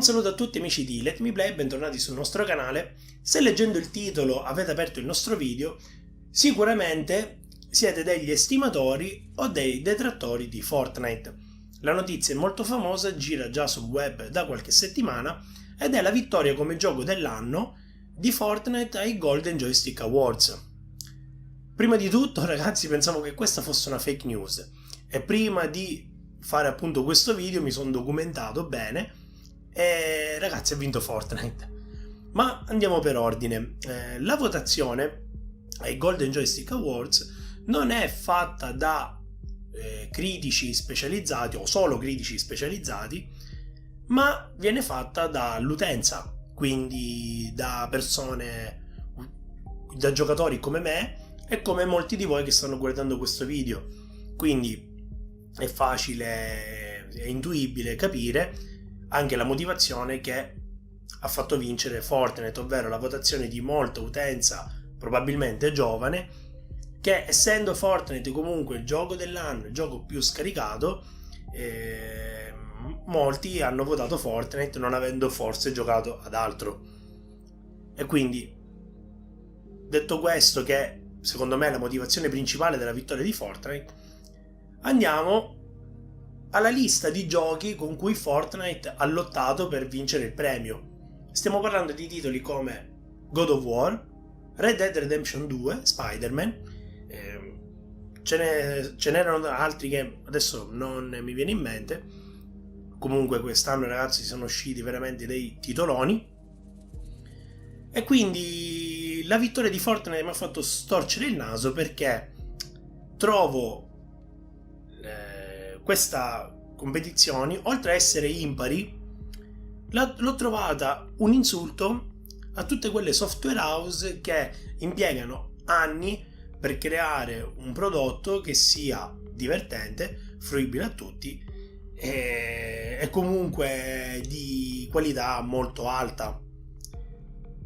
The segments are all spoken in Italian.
saluto a tutti amici di Let Me Play, bentornati sul nostro canale. Se leggendo il titolo avete aperto il nostro video, sicuramente siete degli estimatori o dei detrattori di Fortnite. La notizia è molto famosa, gira già sul web da qualche settimana ed è la vittoria come gioco dell'anno di Fortnite ai Golden Joystick Awards. Prima di tutto, ragazzi, pensavo che questa fosse una fake news e prima di fare appunto questo video mi sono documentato bene e ragazzi, ha vinto Fortnite. Ma andiamo per ordine. La votazione ai Golden Joystick Awards non è fatta da critici specializzati o solo critici specializzati, ma viene fatta dall'utenza, quindi da persone, da giocatori come me e come molti di voi che stanno guardando questo video. Quindi è facile e intuibile capire anche la motivazione che ha fatto vincere Fortnite, ovvero la votazione di molta utenza probabilmente giovane, che essendo Fortnite comunque il gioco dell'anno, il gioco più scaricato, molti hanno votato Fortnite non avendo forse giocato ad altro. E quindi, detto questo, che secondo me è la motivazione principale della vittoria di Fortnite, andiamo alla lista di giochi con cui Fortnite ha lottato per vincere il premio. Stiamo parlando di titoli come God of War, Red Dead Redemption 2, Spider-Man, ce n'erano altri che adesso non mi viene in mente. Comunque quest'anno, ragazzi, sono usciti veramente dei titoloni e quindi la vittoria di Fortnite mi ha fatto storcere il naso, perché trovo questa competizione, oltre a essere impari, l'ho trovata un insulto a tutte quelle software house che impiegano anni per creare un prodotto che sia divertente, fruibile a tutti e comunque di qualità molto alta.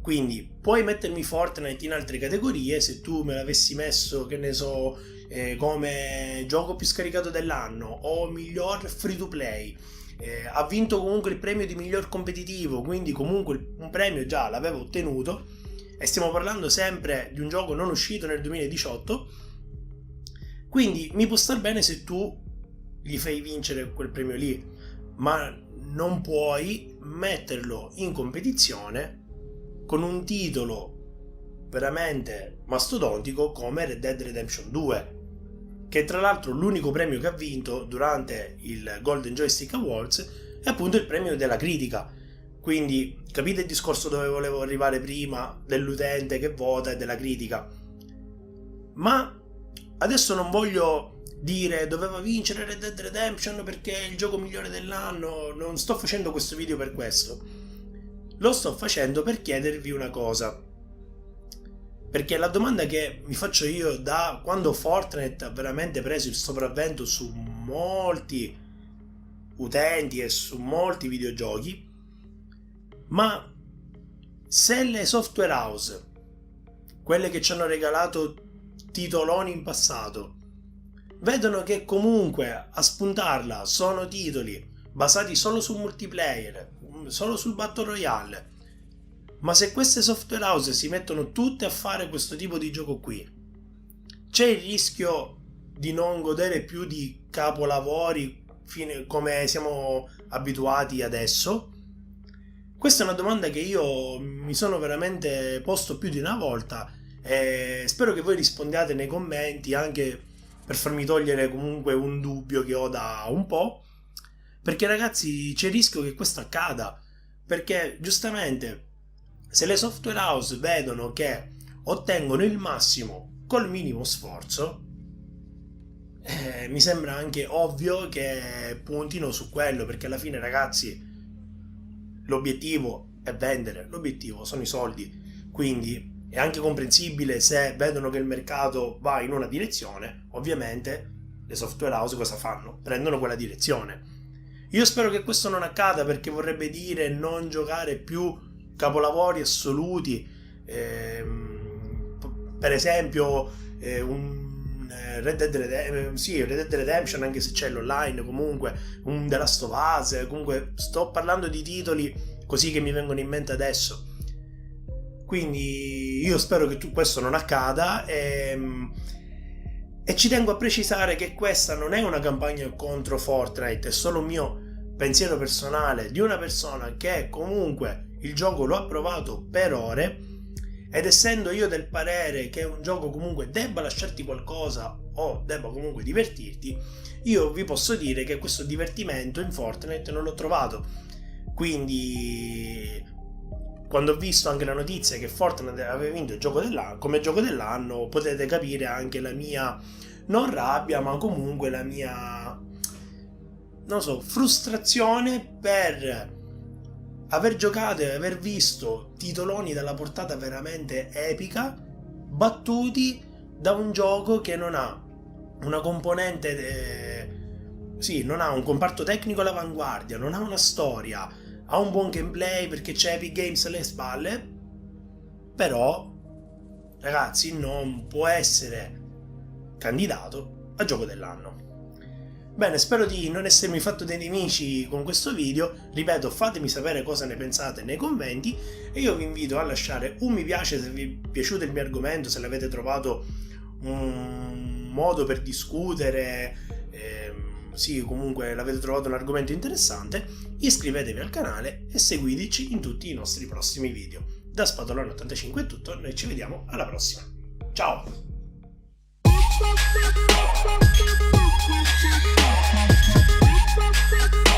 Quindi puoi mettermi Fortnite in altre categorie, se tu me l'avessi messo, che ne so, come gioco più scaricato dell'anno o miglior free to play, ha vinto comunque il premio di miglior competitivo, quindi comunque un premio già l'avevo ottenuto, e stiamo parlando sempre di un gioco non uscito nel 2018, quindi mi può star bene se tu gli fai vincere quel premio lì, ma non puoi metterlo in competizione con un titolo veramente mastodontico come Red Dead Redemption 2, che tra l'altro l'unico premio che ha vinto durante il Golden Joystick Awards è appunto il premio della critica. Quindi capite il discorso dove volevo arrivare prima, dell'utente che vota e della critica. Ma adesso non voglio dire doveva vincere Red Dead Redemption perché è il gioco migliore dell'anno, non sto facendo questo video per questo. Lo sto facendo per chiedervi una cosa, perché la domanda che mi faccio io da quando Fortnite ha veramente preso il sopravvento su molti utenti e su molti videogiochi: ma se le software house, quelle che ci hanno regalato titoloni in passato, vedono che comunque a spuntarla sono titoli basati solo sul multiplayer, solo sul Battle Royale, ma se queste software house si mettono tutte a fare questo tipo di gioco qui, c'è il rischio di non godere più di capolavori come siamo abituati adesso? Questa è una domanda che io mi sono veramente posto più di una volta e spero che voi rispondiate nei commenti, anche per farmi togliere comunque un dubbio che ho da un po', perché ragazzi c'è il rischio che questo accada, perché giustamente se le software house vedono che ottengono il massimo col minimo sforzo, mi sembra anche ovvio che puntino su quello, perché alla fine, ragazzi, l'obiettivo è vendere, l'obiettivo sono i soldi, quindi è anche comprensibile se vedono che il mercato va in una direzione, ovviamente le software house cosa fanno? Prendono quella direzione. Io spero che questo non accada, perché vorrebbe dire non giocare più capolavori assoluti, per esempio un Red Dead Redemption, anche se c'è l'online, comunque un The Last of Us, comunque sto parlando di titoli così che mi vengono in mente adesso. Quindi io spero che questo non accada e ci tengo a precisare che questa non è una campagna contro Fortnite, è solo un mio pensiero personale di una persona che comunque il gioco lo ha provato per ore, ed essendo io del parere che un gioco comunque debba lasciarti qualcosa o debba comunque divertirti, io vi posso dire che questo divertimento in Fortnite non l'ho trovato. Quindi quando ho visto anche la notizia che Fortnite aveva vinto il gioco dell'anno, come gioco dell'anno, potete capire anche la mia non rabbia, ma comunque la mia, non so, frustrazione per aver giocato e aver visto titoloni dalla portata veramente epica battuti da un gioco che non ha una componente, non ha un comparto tecnico all'avanguardia, non ha una storia, ha un buon gameplay perché c'è Epic Games alle spalle, però ragazzi non può essere candidato a gioco dell'anno. Bene, spero di non essermi fatto dei nemici con questo video. Ripeto, fatemi sapere cosa ne pensate nei commenti e io vi invito a lasciare un mi piace se vi è piaciuto il mio argomento, se l'avete trovato un modo per discutere, comunque l'avete trovato un argomento interessante. Iscrivetevi al canale e seguiteci in tutti i nostri prossimi video. Da Spadolone85 è tutto, noi ci vediamo alla prossima. Ciao! We'll be right back.